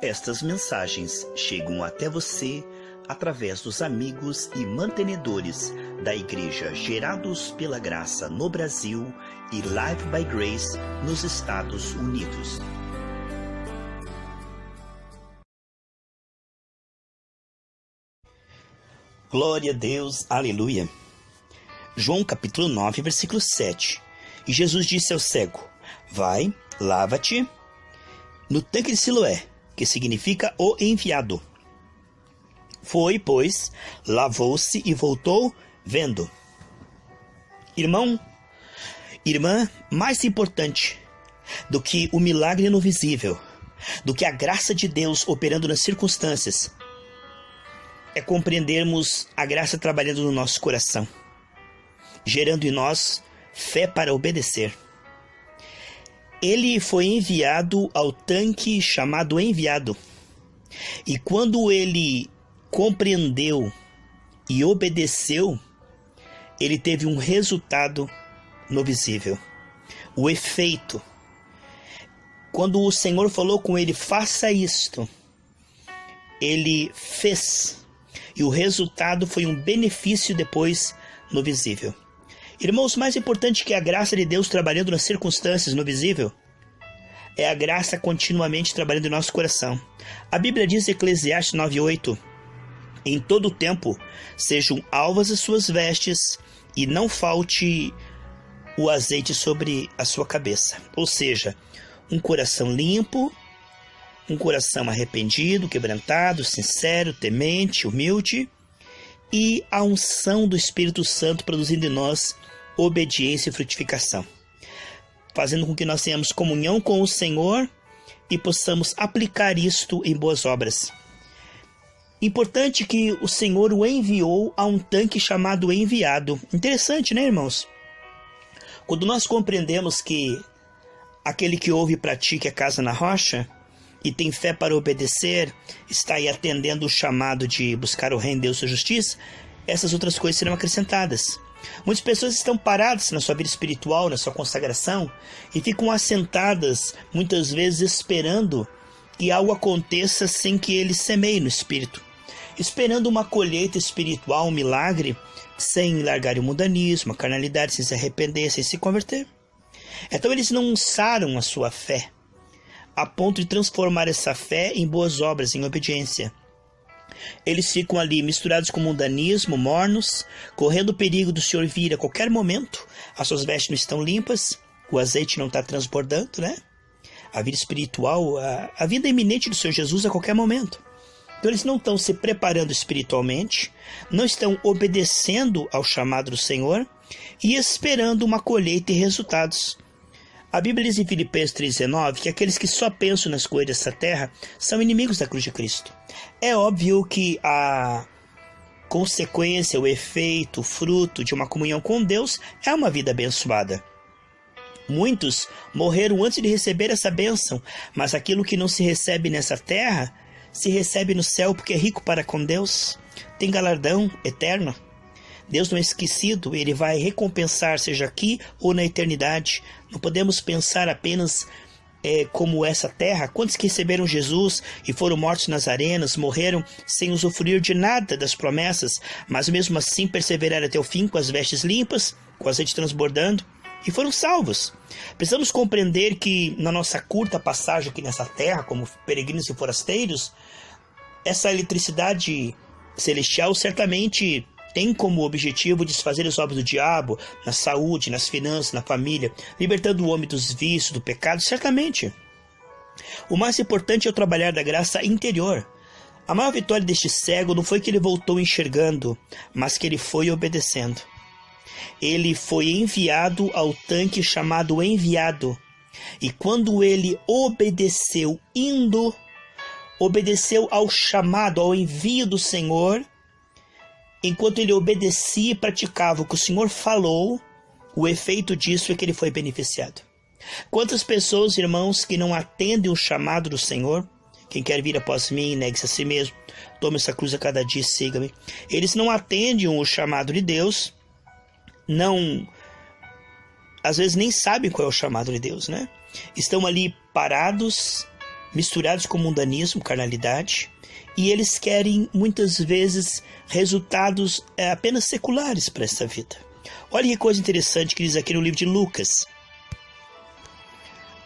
Estas mensagens chegam até você através dos amigos e mantenedores da Igreja Gerados pela Graça no Brasil e Live by Grace nos Estados Unidos. Glória a Deus, aleluia. João capítulo 9, versículo 7. E Jesus disse ao cego: vai, lava-te no tanque de Siloé, que significa o enviado. Foi, pois, lavou-se e voltou vendo. Irmão, irmã, mais importante do que o milagre no visível, do que a graça de Deus operando nas circunstâncias, é compreendermos a graça trabalhando no nosso coração, gerando em nós fé para obedecer. Ele foi enviado ao tanque chamado enviado. E quando ele compreendeu e obedeceu, ele teve um resultado no visível. O efeito. Quando o Senhor falou com ele, faça isto, ele fez. E o resultado foi um benefício depois no visível. Irmãos, mais importante que a graça de Deus trabalhando nas circunstâncias no visível é a graça continuamente trabalhando em nosso coração. A Bíblia diz em Eclesiastes 9:8: em todo o tempo sejam alvas as suas vestes e não falte o azeite sobre a sua cabeça. Ou seja, um coração limpo, um coração arrependido, quebrantado, sincero, temente, humilde, e a unção do Espírito Santo produzindo em nós obediência e frutificação, fazendo com que nós tenhamos comunhão com o Senhor e possamos aplicar isto em boas obras. Importante que o Senhor o enviou a um tanque chamado enviado. Interessante, né, irmãos? Quando nós compreendemos que aquele que ouve e pratica a casa na rocha e tem fé para obedecer, está aí atendendo o chamado de buscar o reino de Deus e sua justiça, essas outras coisas serão acrescentadas. Muitas pessoas estão paradas na sua vida espiritual, na sua consagração, e ficam assentadas, muitas vezes esperando que algo aconteça sem que eles semeiem no espírito, esperando uma colheita espiritual, um milagre, sem largar o mundanismo, a carnalidade, sem se arrepender, sem se converter. Então eles não saram a sua fé, a ponto de transformar essa fé em boas obras, em obediência. Eles ficam ali misturados com mundanismo, mornos, correndo o perigo do Senhor vir a qualquer momento. As suas vestes não estão limpas, o azeite não está transbordando, né? A vida espiritual, a vida iminente do Senhor Jesus a qualquer momento. Então eles não estão se preparando espiritualmente, não estão obedecendo ao chamado do Senhor e esperando uma colheita e resultados. A Bíblia diz em Filipenses 3,19 que aqueles que só pensam nas coisas dessa terra são inimigos da cruz de Cristo. É óbvio que a consequência, o efeito, o fruto de uma comunhão com Deus é uma vida abençoada. Muitos morreram antes de receber essa bênção, mas aquilo que não se recebe nessa terra, se recebe no céu porque é rico para com Deus, tem galardão eterno. Deus não é esquecido, Ele vai recompensar, seja aqui ou na eternidade. Não podemos pensar apenas como essa terra. Quantos que receberam Jesus e foram mortos nas arenas, morreram sem usufruir de nada das promessas, mas mesmo assim perseveraram até o fim com as vestes limpas, com o azeite transbordando, e foram salvos. Precisamos compreender que na nossa curta passagem aqui nessa terra, como peregrinos e forasteiros, essa eletricidade celestial certamente tem como objetivo desfazer as obras do diabo na saúde, nas finanças, na família, libertando o homem dos vícios, do pecado, certamente. O mais importante é o trabalhar da graça interior. A maior vitória deste cego não foi que ele voltou enxergando, mas que ele foi obedecendo. Ele foi enviado ao tanque chamado enviado. E quando ele obedeceu, obedeceu ao chamado, ao envio do Senhor, enquanto ele obedecia e praticava o que o Senhor falou, o efeito disso é que ele foi beneficiado. Quantas pessoas, irmãos, que não atendem o chamado do Senhor? Quem quer vir após mim, negue-se a si mesmo, tome essa cruz a cada dia e siga-me. Eles não atendem o chamado de Deus, às vezes nem sabem qual é o chamado de Deus, né? Estão ali parados, misturados com mundanismo, carnalidade, e eles querem muitas vezes resultados apenas seculares para esta vida. Olha que coisa interessante que diz aqui no livro de Lucas.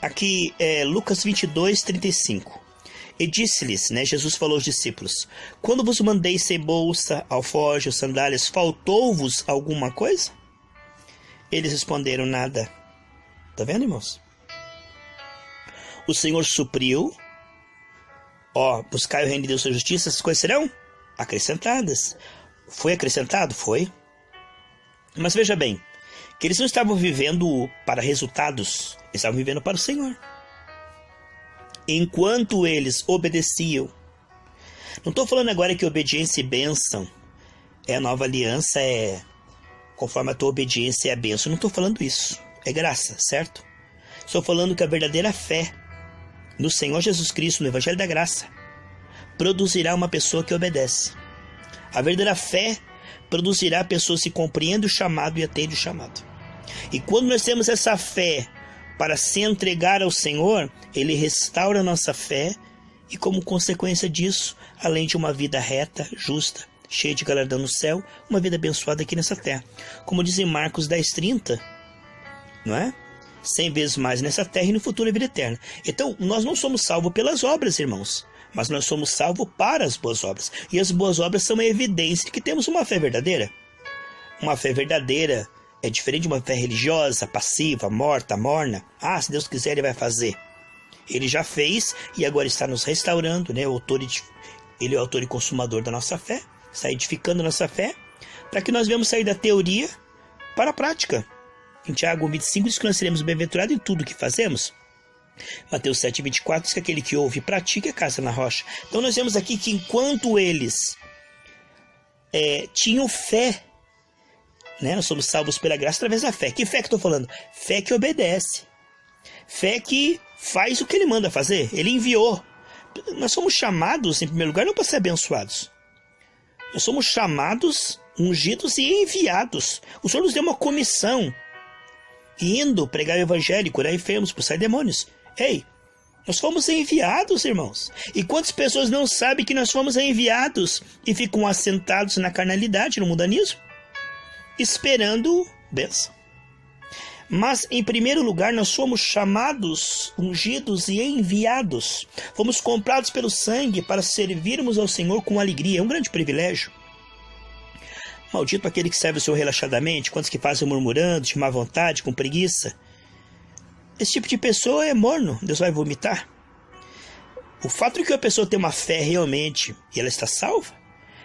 Aqui é Lucas 22, 35. E disse-lhes, Jesus falou aos discípulos: quando vos mandei sem bolsa, alforje ou sandálias, faltou-vos alguma coisa? Eles responderam: nada. Tá vendo, irmãos? O Senhor supriu. Buscai o reino de Deus e sua justiça, essas coisas serão acrescentadas. Foi acrescentado? Foi. Mas veja bem, que eles não estavam vivendo para resultados, eles estavam vivendo para o Senhor. Enquanto eles obedeciam. Não estou falando agora que obediência e bênção é a nova aliança, conforme a tua obediência é a bênção. Não estou falando isso. É graça, certo? Estou falando que a verdadeira fé no Senhor Jesus Cristo, no Evangelho da Graça, produzirá uma pessoa que obedece. A verdadeira fé produzirá a pessoa que compreende o chamado e atende o chamado. E quando nós temos essa fé para se entregar ao Senhor, Ele restaura a nossa fé e, como consequência disso, além de uma vida reta, justa, cheia de galardão no céu, uma vida abençoada aqui nessa terra. Como diz em Marcos 10:30, não é? 100 vezes mais nessa terra e no futuro a vida eterna. Então, nós não somos salvos pelas obras, irmãos, mas nós somos salvos para as boas obras. E as boas obras são a evidência de que temos uma fé verdadeira. Uma fé verdadeira é diferente de uma fé religiosa, passiva, morta, morna. Se Deus quiser, Ele vai fazer. Ele já fez e agora está nos restaurando, né? Ele é o autor e consumador da nossa fé, está edificando a nossa fé, para que nós venhamos sair da teoria para a prática. Em Tiago 1,25 diz que nós seremos bem-aventurados em tudo o que fazemos. Mateus 7,24 diz que aquele que ouve e pratica é casa na rocha. Então nós vemos aqui que enquanto eles tinham fé, nós somos salvos pela graça através da fé. Que fé que estou falando? Fé que obedece. Fé que faz o que Ele manda fazer. Ele enviou. Nós somos chamados, em primeiro lugar, não para ser abençoados. Nós somos chamados, ungidos e enviados. O Senhor nos deu uma comissão. Indo pregar o evangelho, curar enfermos, expulsar demônios. Nós fomos enviados, irmãos. E quantas pessoas não sabem que nós fomos enviados e ficam assentados na carnalidade, no mundanismo, esperando bênção? Mas, em primeiro lugar, nós somos chamados, ungidos e enviados. Fomos comprados pelo sangue para servirmos ao Senhor com alegria. É um grande privilégio. Maldito aquele que serve o Senhor relaxadamente, quantos que fazem murmurando, de má vontade, com preguiça. Esse tipo de pessoa é morno, Deus vai vomitar. O fato de que a pessoa tem uma fé realmente e ela está salva,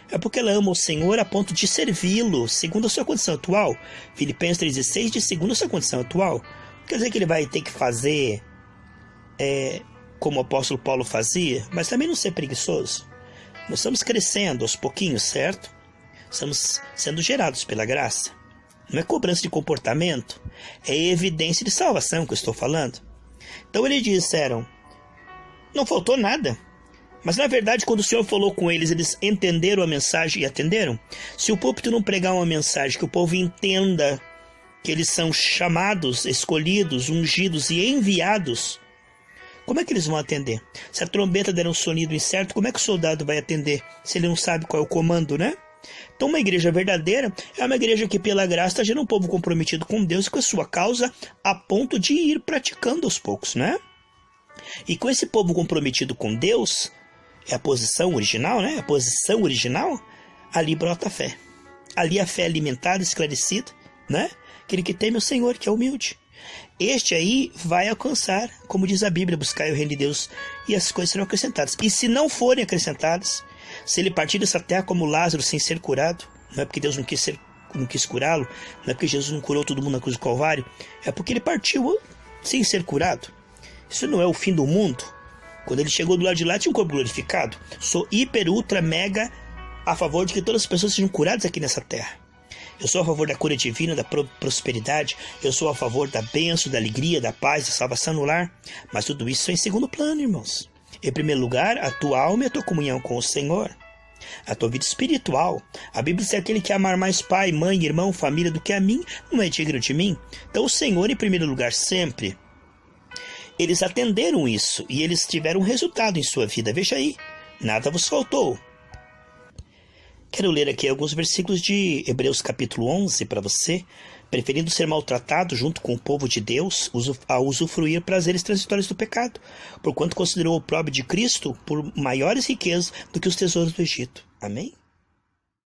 é porque ela ama o Senhor a ponto de servi-lo, segundo a sua condição atual. Filipenses 3,16 diz segundo a sua condição atual. Quer dizer que ele vai ter que fazer como o apóstolo Paulo fazia, mas também não ser preguiçoso. Nós estamos crescendo aos pouquinhos, certo? Estamos sendo gerados pela graça. Não é cobrança de comportamento, é evidência de salvação que eu estou falando. Então eles disseram, não faltou nada. Mas na verdade, quando o Senhor falou com eles, eles entenderam a mensagem e atenderam? Se o púlpito não pregar uma mensagem que o povo entenda que eles são chamados, escolhidos, ungidos e enviados, como é que eles vão atender? Se a trombeta der um sonido incerto, como é que o soldado vai atender se ele não sabe qual é o comando, né? Então uma igreja verdadeira é uma igreja que pela graça está gerando um povo comprometido com Deus e com a sua causa a ponto de ir praticando aos poucos, né? E com esse povo comprometido com Deus, é a posição original, né? A posição original, ali brota a fé. Ali a fé alimentada, esclarecida, né? Aquele que teme o Senhor, que é humilde. Este aí vai alcançar, como diz a Bíblia, buscar o reino de Deus e as coisas serão acrescentadas. E se não forem acrescentadas, se ele partir dessa terra como Lázaro sem ser curado, não é porque Deus não quis curá-lo, não é porque Jesus não curou todo mundo na cruz do Calvário, é porque ele partiu sem ser curado. Isso não é o fim do mundo. Quando ele chegou do lado de lá, tinha um corpo glorificado. Sou hiper, ultra, mega a favor de que todas as pessoas sejam curadas aqui nessa terra. Eu sou a favor da cura divina, da prosperidade. Eu sou a favor da bênção, da alegria, da paz, da salvação no lar. Mas tudo isso é em segundo plano, irmãos. Em primeiro lugar, a tua alma e a tua comunhão com o Senhor. A tua vida espiritual. A Bíblia diz que aquele que amar mais pai, mãe, irmão, família do que a mim, não é digno de mim. Então o Senhor em primeiro lugar sempre. eles atenderam isso e eles tiveram resultado em sua vida. Veja aí, nada vos faltou. Quero ler aqui alguns versículos de Hebreus capítulo 11 para você. Preferindo ser maltratado junto com o povo de Deus a usufruir prazeres transitórios do pecado, porquanto considerou o opróbrio de Cristo por maiores riquezas do que os tesouros do Egito. Amém?